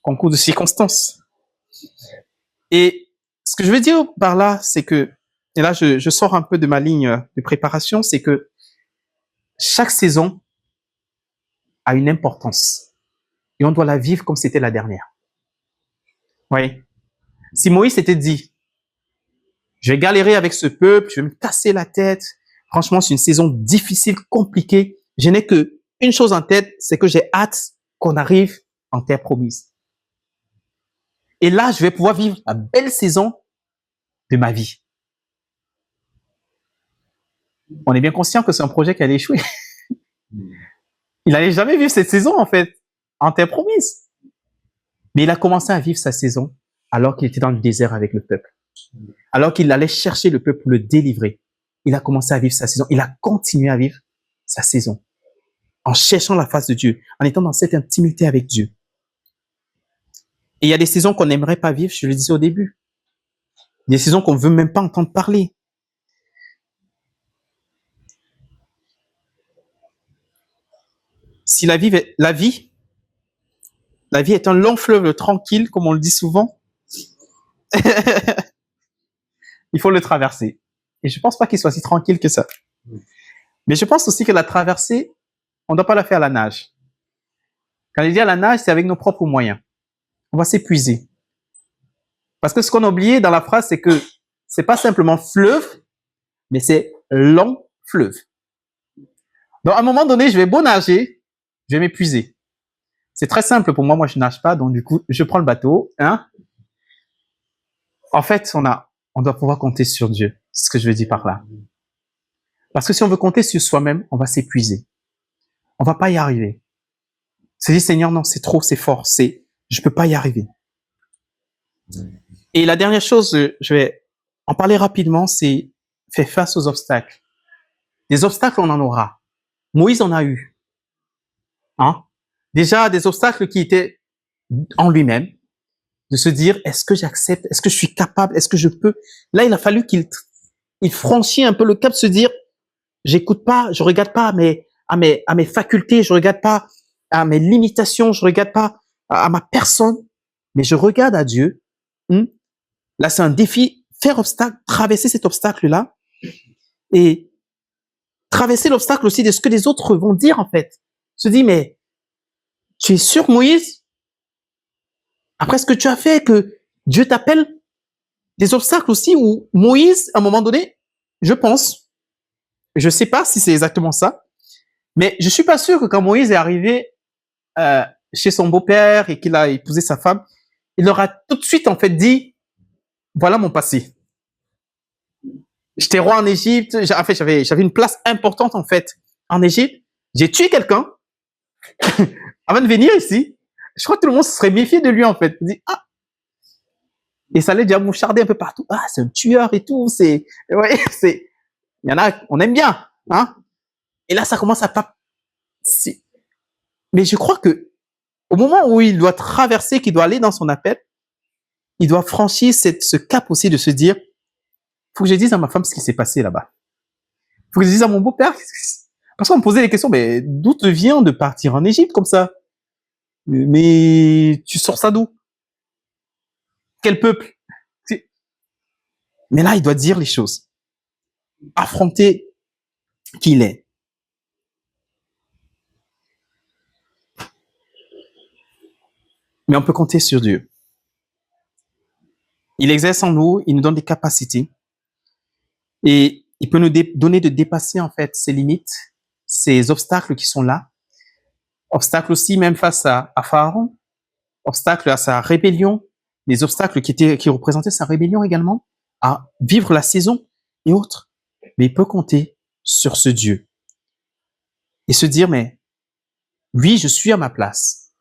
concours de circonstances. Et ce que je veux dire par là, c'est que, et là je sors un peu de ma ligne de préparation, c'est que chaque saison a une importance. Et on doit la vivre comme c'était la dernière. Vous voyez? Si Moïse s'était dit, je vais galérer avec ce peuple, je vais me casser la tête, franchement, c'est une saison difficile, compliquée, je n'ai que une chose en tête, c'est que j'ai hâte qu'on arrive en terre promise. Et là, je vais pouvoir vivre la belle saison de ma vie. On est bien conscient que c'est un projet qui allait échouer. Il n'allait jamais vivre cette saison, en fait, en terre promise. Mais il a commencé à vivre sa saison alors qu'il était dans le désert avec le peuple. Alors qu'il allait chercher le peuple pour le délivrer. Il a commencé à vivre sa saison. Il a continué à vivre sa saison. En cherchant la face de Dieu, en étant dans cette intimité avec Dieu. Et il y a des saisons qu'on n'aimerait pas vivre, je le disais au début. Des saisons qu'on ne veut même pas entendre parler. Si la vie est un long fleuve tranquille, comme on le dit souvent, Il faut le traverser. Et je pense pas qu'il soit si tranquille que ça. Mais je pense aussi que la traversée, on ne doit pas la faire à la nage. Quand il dit à la nage, c'est avec nos propres moyens. On va s'épuiser. Parce que ce qu'on a oublié dans la phrase, c'est que c'est pas simplement fleuve, mais c'est long fleuve. Donc, à un moment donné, je vais beau nager, je vais m'épuiser. C'est très simple pour moi. Moi, je nage pas, donc du coup, je prends le bateau, hein. En fait, on doit pouvoir compter sur Dieu. C'est ce que je veux dire par là. Parce que si on veut compter sur soi-même, on va s'épuiser. On va pas y arriver. C'est dit, Seigneur, non, c'est trop, c'est fort, je peux pas y arriver. Et la dernière chose, je vais en parler rapidement, c'est faire face aux obstacles. Des obstacles, on en aura. Moïse en a eu. Hein? Déjà, des obstacles qui étaient en lui-même, de se dire, est-ce que j'accepte? Est-ce que je suis capable? Est-ce que je peux? Là, il a fallu qu'il franchisse un peu le cap, se dire, j'écoute pas, je regarde pas à mes facultés, je regarde pas à mes limitations, je regarde pas à ma personne, mais je regarde à Dieu. Là, c'est un défi, faire obstacle, traverser cet obstacle-là et traverser l'obstacle aussi de ce que les autres vont dire, en fait. Se dit, mais tu es sûr, Moïse, après ce que tu as fait, que Dieu t'appelle? Des obstacles aussi où Moïse, à un moment donné, je pense, je sais pas si c'est exactement ça, mais je suis pas sûr que quand Moïse est arrivé chez son beau-père et qu'il a épousé sa femme, il leur a tout de suite, en fait, dit, voilà mon passé. J'étais roi en Égypte. En fait, j'avais une place importante, en fait, en Égypte. J'ai tué quelqu'un avant de venir ici. Je crois que tout le monde se serait méfié de lui, en fait. Il dit, ah. Et ça allait déjà moucharder un peu partout. Ah, c'est un tueur et tout. Ouais, il y en a, on aime bien, hein. Et là, ça commence à pas, mais je crois que au moment où il doit traverser, qu'il doit aller dans son appel, il doit franchir ce cap aussi de se dire, faut que je dise à ma femme ce qui s'est passé là-bas. Faut que je dise à mon beau-père, parce qu'on me posait des questions, mais d'où te vient de partir en Égypte comme ça? Mais tu sors ça d'où? Quel peuple? Mais là, il doit dire les choses. Affronter qui il est. Mais on peut compter sur Dieu. Il exerce en nous, il nous donne des capacités. Et il peut nous donner de dépasser, en fait, ses limites, ces obstacles qui sont là. Obstacles aussi même face à Pharaon. Obstacles à sa rébellion. Les obstacles qui représentaient sa rébellion également. À vivre la saison et autres. Mais il peut compter sur ce Dieu. Et se dire, mais oui, je suis à ma place.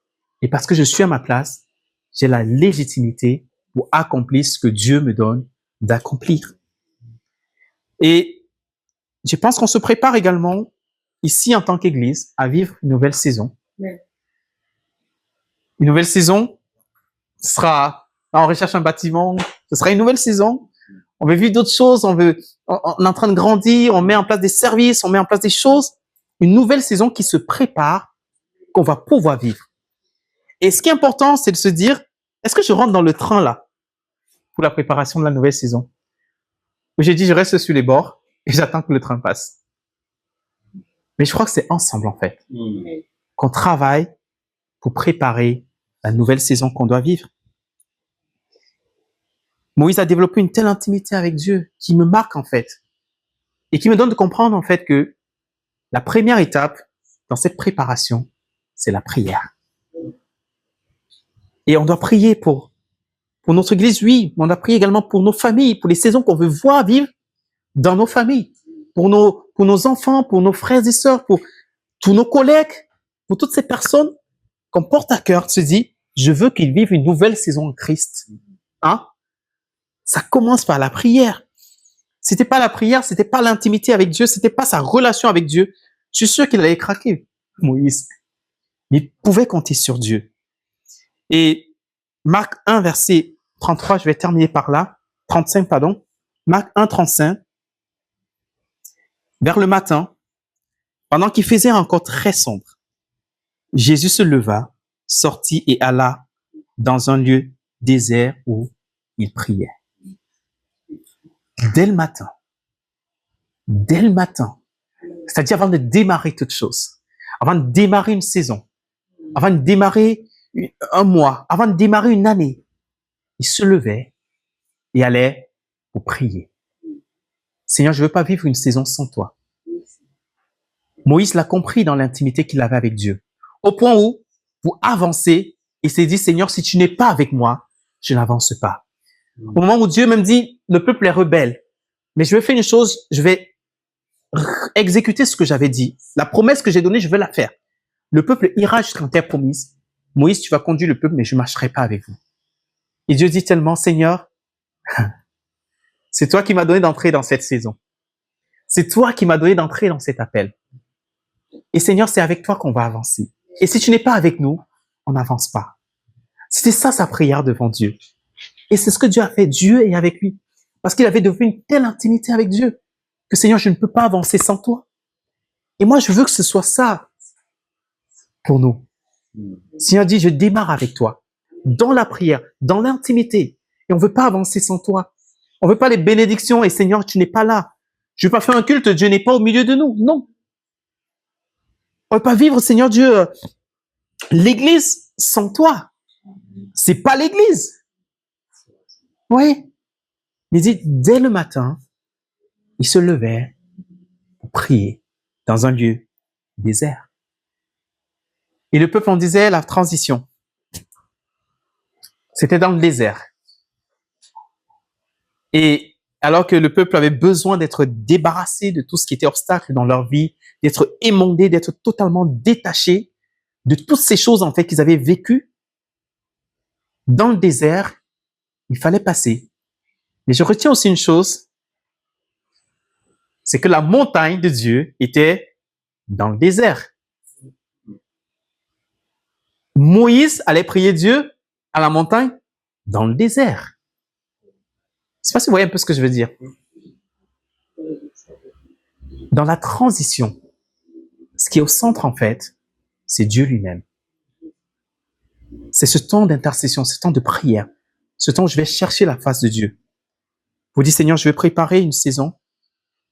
Et parce que je suis à ma place, j'ai la légitimité pour accomplir ce que Dieu me donne d'accomplir. Et je pense qu'on se prépare également, ici en tant qu'Église, à vivre une nouvelle saison. Une nouvelle saison, ce sera, on recherche un bâtiment, ce sera une nouvelle saison. On veut vivre d'autres choses, on est en train de grandir, on met en place des services, on met en place des choses. Une nouvelle saison qui se prépare, qu'on va pouvoir vivre. Et ce qui est important, c'est de se dire, est-ce que je rentre dans le train là, pour la préparation de la nouvelle saison? Ou j'ai dit, je reste sur les bords et j'attends que le train passe. Mais je crois que c'est ensemble, en fait, qu'on travaille pour préparer la nouvelle saison qu'on doit vivre. Moïse a développé une telle intimité avec Dieu qui me marque, en fait, et qui me donne de comprendre, en fait, que la première étape dans cette préparation, c'est la prière. Et on doit prier pour notre Église, oui, mais on doit prier également pour nos familles, pour les saisons qu'on veut voir vivre dans nos familles, pour nos enfants, pour nos frères et sœurs, pour tous nos collègues, pour toutes ces personnes qu'on porte à cœur, se dit, je veux qu'ils vivent une nouvelle saison en Christ. Hein? Ça commence par la prière. C'était pas la prière, c'était pas l'intimité avec Dieu, c'était pas sa relation avec Dieu. Je suis sûr qu'il allait craquer, Moïse. Mais il pouvait compter sur Dieu. Et Marc 1, verset 33, je vais terminer par là. 35, pardon. Marc 1, 35. Vers le matin, pendant qu'il faisait encore très sombre, Jésus se leva, sortit et alla dans un lieu désert où il priait. Dès le matin. Dès le matin. C'est-à-dire avant de démarrer toute chose. Avant de démarrer une saison. Avant de démarrer un mois. Avant de démarrer une année. Il se levait et allait pour prier. Seigneur, je ne veux pas vivre une saison sans toi. Moïse l'a compris dans l'intimité qu'il avait avec Dieu. Au point où, pour avancer, il s'est dit, Seigneur, si tu n'es pas avec moi, je n'avance pas. Au moment où Dieu me dit, le peuple est rebelle, mais je vais faire une chose, je vais exécuter ce que j'avais dit. La promesse que j'ai donnée, je vais la faire. Le peuple ira jusqu'en terre promise. Moïse, tu vas conduire le peuple, mais je ne marcherai pas avec vous. Et Dieu dit tellement, Seigneur, c'est toi qui m'as donné d'entrer dans cette saison. C'est toi qui m'as donné d'entrer dans cet appel. Et Seigneur, c'est avec toi qu'on va avancer. Et si tu n'es pas avec nous, on n'avance pas. C'était ça sa prière devant Dieu. Et c'est ce que Dieu a fait. Dieu est avec lui. Parce qu'il avait devenu une telle intimité avec Dieu que Seigneur, je ne peux pas avancer sans toi. Et moi, je veux que ce soit ça pour nous. Seigneur dit, je démarre avec toi, dans la prière, dans l'intimité. Et on ne veut pas avancer sans toi. On ne veut pas les bénédictions et Seigneur, tu n'es pas là. Je ne veux pas faire un culte, Dieu n'est pas au milieu de nous. Non. On ne veut pas vivre, Seigneur Dieu, l'église sans toi. C'est pas l'église. Oui. Il dit, dès le matin, il se levait pour prier dans un lieu désert. Et le peuple en disait la transition. C'était dans le désert. Et alors que le peuple avait besoin d'être débarrassé de tout ce qui était obstacle dans leur vie, d'être émondé, d'être totalement détaché de toutes ces choses en fait qu'ils avaient vécues, dans le désert, il fallait passer. Mais je retiens aussi une chose, c'est que la montagne de Dieu était dans le désert. Moïse allait prier Dieu à la montagne dans le désert. Je ne sais pas si vous voyez un peu ce que je veux dire. Dans la transition, ce qui est au centre en fait, c'est Dieu lui-même. C'est ce temps d'intercession, ce temps de prière, ce temps où je vais chercher la face de Dieu. Vous dites, Seigneur, je vais préparer une saison,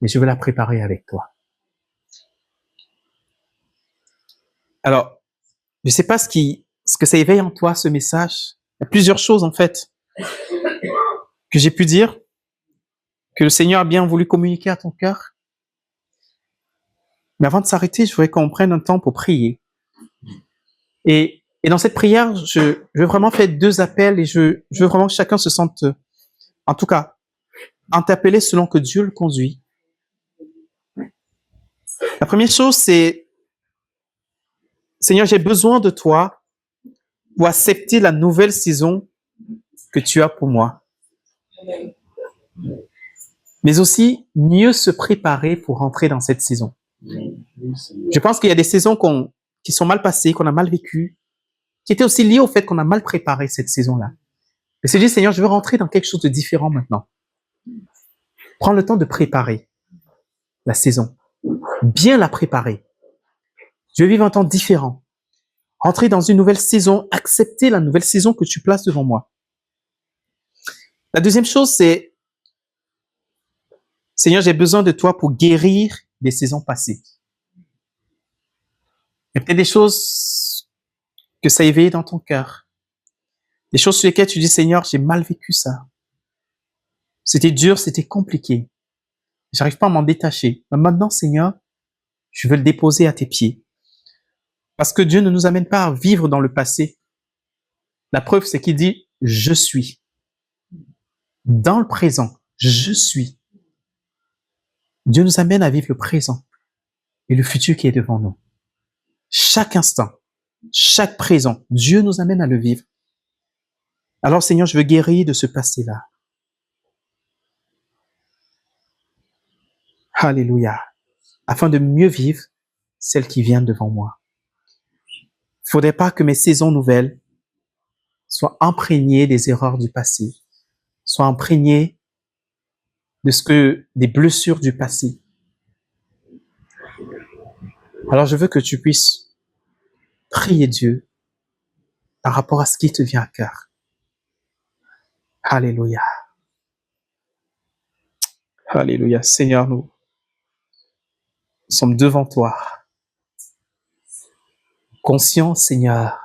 mais je veux la préparer avec toi. Alors, je ne sais pas ce que ça éveille en toi, ce message. Il y a plusieurs choses, en fait, que j'ai pu dire, que le Seigneur a bien voulu communiquer à ton cœur. Mais avant de s'arrêter, je voudrais qu'on prenne un temps pour prier. Et dans cette prière, je veux vraiment faire deux appels et je veux vraiment que chacun se sente, en tout cas, interpellé selon que Dieu le conduit. La première chose, c'est, Seigneur, j'ai besoin de toi pour accepter la nouvelle saison que tu as pour moi. Mais aussi, mieux se préparer pour rentrer dans cette saison. Je pense qu'il y a des saisons qui sont mal passées, qu'on a mal vécues, qui étaient aussi liées au fait qu'on a mal préparé cette saison-là. Et c'est dit, Seigneur, je veux rentrer dans quelque chose de différent maintenant. Prends le temps de préparer la saison. Bien la préparer. Je veux vivre un temps différent. Rentrer dans une nouvelle saison, accepter la nouvelle saison que tu places devant moi. La deuxième chose, c'est, Seigneur, j'ai besoin de toi pour guérir des saisons passées. Il y a peut-être des choses que ça a éveillé dans ton cœur. Des choses sur lesquelles tu dis, Seigneur, j'ai mal vécu ça. C'était dur, c'était compliqué. J'arrive pas à m'en détacher. Mais maintenant, Seigneur, je veux le déposer à tes pieds. Parce que Dieu ne nous amène pas à vivre dans le passé. La preuve, c'est qu'il dit, je suis. Dans le présent, je suis. Dieu nous amène à vivre le présent et le futur qui est devant nous. Chaque instant, chaque présent, Dieu nous amène à le vivre. Alors, Seigneur, je veux guérir de ce passé-là. Alléluia. Afin de mieux vivre celle qui vient devant moi. Il ne faudrait pas que mes saisons nouvelles soient imprégnées des erreurs du passé, soient imprégnées des blessures du passé. Alors, je veux que tu puisses prier Dieu par rapport à ce qui te vient à cœur. Alléluia. Alléluia. Seigneur, nous sommes devant toi, conscients, Seigneur,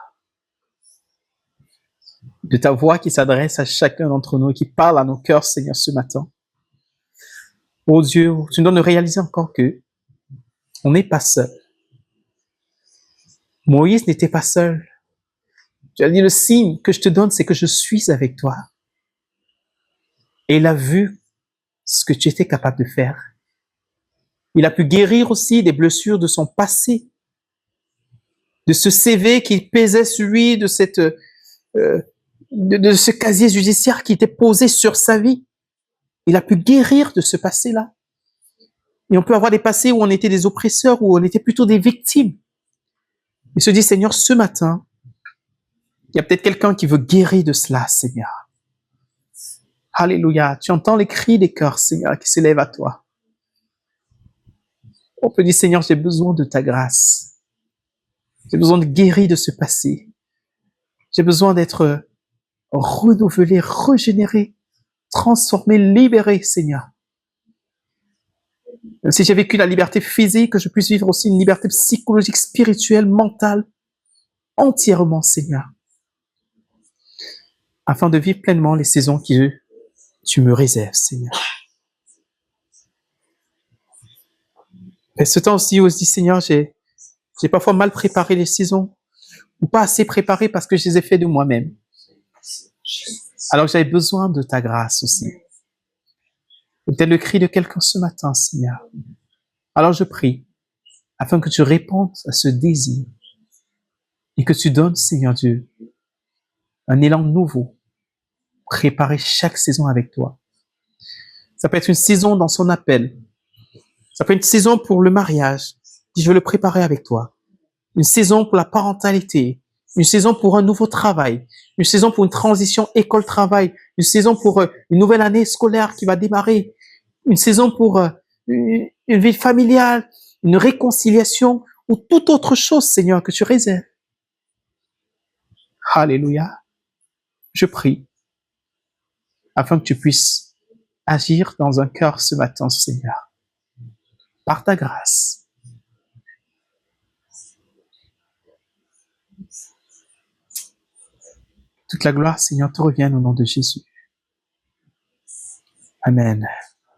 de ta voix qui s'adresse à chacun d'entre nous et qui parle à nos cœurs, Seigneur, ce matin. Oh Dieu, tu nous donnes de réaliser encore que on n'est pas seul. Moïse n'était pas seul. Tu as dit, le signe que je te donne, c'est que je suis avec toi. Et il a vu ce que tu étais capable de faire. Il a pu guérir aussi des blessures de son passé, de ce CV qui pesait sur lui, de ce casier judiciaire qui était posé sur sa vie. Il a pu guérir de ce passé-là. Et on peut avoir des passés où on était des oppresseurs, où on était plutôt des victimes. Il se dit, Seigneur, ce matin, il y a peut-être quelqu'un qui veut guérir de cela, Seigneur. Alléluia. Tu entends les cris des cœurs, Seigneur, qui s'élèvent à toi. On peut dire, Seigneur, j'ai besoin de ta grâce. J'ai besoin de guérir de ce passé. J'ai besoin d'être renouvelé, régénéré, transformé, libéré, Seigneur. Même si j'ai vécu la liberté physique, que je puisse vivre aussi une liberté psychologique, spirituelle, mentale, entièrement, Seigneur. Afin de vivre pleinement les saisons que tu me réserves, Seigneur. Et ce temps aussi, on se dit, Seigneur, j'ai parfois mal préparé les saisons, ou pas assez préparé parce que je les ai fait de moi-même. Alors que j'avais besoin de ta grâce aussi. Peut-être le cri de quelqu'un ce matin, Seigneur. Alors je prie, afin que tu répondes à ce désir et que tu donnes, Seigneur Dieu, un élan nouveau, préparer chaque saison avec toi. Ça peut être une saison dans son appel. Ça peut être une saison pour le mariage. Je veux le préparer avec toi. Une saison pour la parentalité. Une saison pour un nouveau travail. Une saison pour une transition école-travail. Une saison pour une nouvelle année scolaire qui va démarrer. Une saison pour une vie familiale, une réconciliation ou toute autre chose, Seigneur, que tu réserves. Alléluia. Je prie afin que tu puisses agir dans un cœur ce matin, Seigneur, par ta grâce. Toute la gloire, Seigneur, te revient au nom de Jésus. Amen.